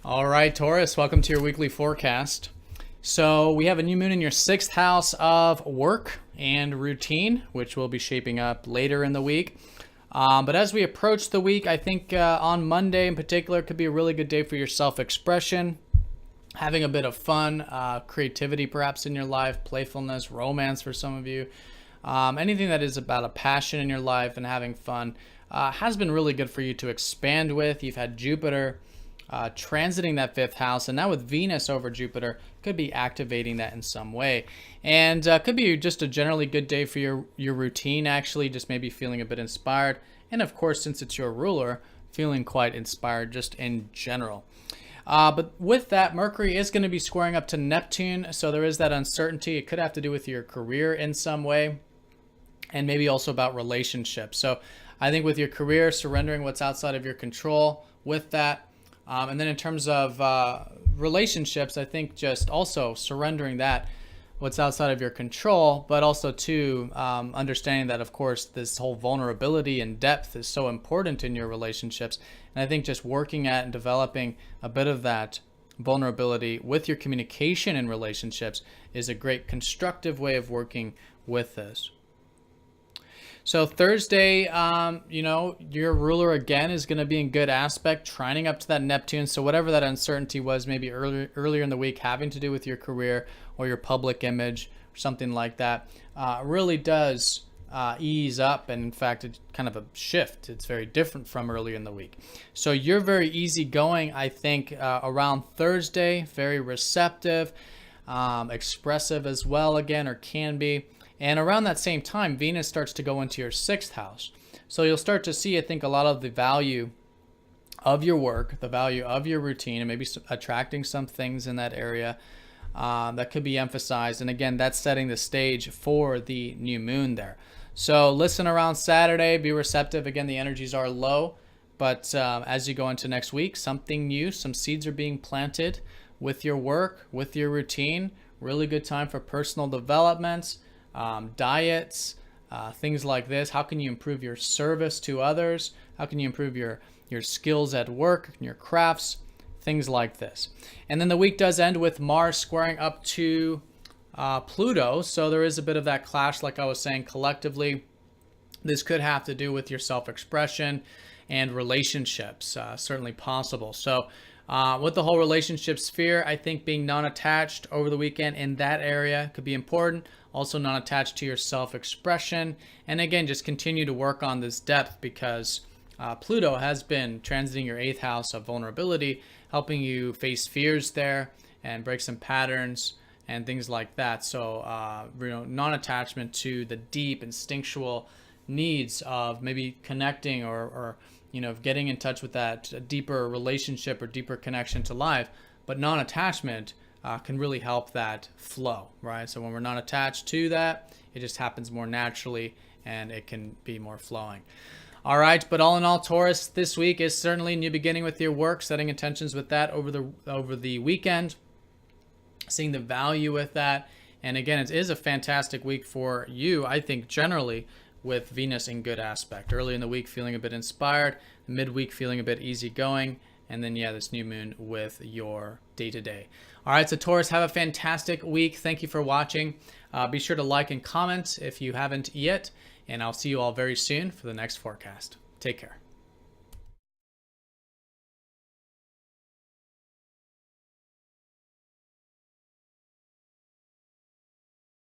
All right, Taurus, welcome to your weekly forecast. So we have a new moon in your 6th house of work and routine, which will be shaping up later in the week. But as we approach the week, I think on Monday in particular could be a really good day for your self-expression, having a bit of fun, creativity perhaps in your life, playfulness, romance for some of you. Anything that is about a passion in your life and having fun has been really good for you to expand with. You've had Jupiter transiting that 5th house, and now with Venus over Jupiter could be activating that in some way, and could be just a generally good day for your routine, actually just maybe feeling a bit inspired, and of course, since it's your ruler, feeling quite inspired just in general. But with that, Mercury is going to be squaring up to Neptune, so there is that uncertainty. It could have to do with your career in some way, and maybe also about relationships. So I think with your career, surrendering what's outside of your control with that. And then in terms of relationships, I think just also surrendering that, what's outside of your control, but also too understanding that, of course, this whole vulnerability and depth is so important in your relationships. And I think just working at and developing a bit of that vulnerability with your communication in relationships is a great constructive way of working with this. So Thursday, your ruler again is going to be in good aspect, trining up to that Neptune. So whatever that uncertainty was, maybe earlier in the week, having to do with your career or your public image or something like that, really does ease up. And in fact, it's kind of a shift. It's very different from earlier in the week. So you're very easygoing, I think, around Thursday, very receptive, expressive as well, again, or can be. And around that same time, Venus starts to go into your 6th house. So you'll start to see, I think, a lot of the value of your work, the value of your routine, and maybe attracting some things in that area that could be emphasized. And again, that's setting the stage for the new moon there. So listen around Saturday, be receptive. Again, the energies are low, but as you go into next week, something new, some seeds are being planted with your work, with your routine. Really good time for personal development. Diets, things like this. How can you improve your service to others? How can you improve your skills at work, your crafts, things like this. And then the week does end with Mars squaring up to Pluto. So there is a bit of that clash, like I was saying, collectively. This could have to do with your self-expression and relationships, certainly possible. So with the whole relationship sphere, I think being non-attached over the weekend in that area could be important. Also non-attached to your self-expression. And again, just continue to work on this depth because Pluto has been transiting your 8th house of vulnerability, helping you face fears there and break some patterns and things like that. So, non-attachment to the deep instinctual needs of maybe connecting or getting in touch with that deeper relationship or deeper connection to life, but non-attachment can really help that flow, right? So when we're not attached to that, it just happens more naturally and it can be more flowing. All right, but all in all, Taurus, this week is certainly a new beginning with your work, setting intentions with that over the weekend, seeing the value with that. And again, it is a fantastic week for you, I think, generally, with Venus in good aspect. Early in the week, feeling a bit inspired, midweek, feeling a bit easygoing, and then, this new moon with your day-to-day. All right, so Taurus, have a fantastic week. Thank you for watching. Be sure to like and comment if you haven't yet, and I'll see you all very soon for the next forecast. Take care.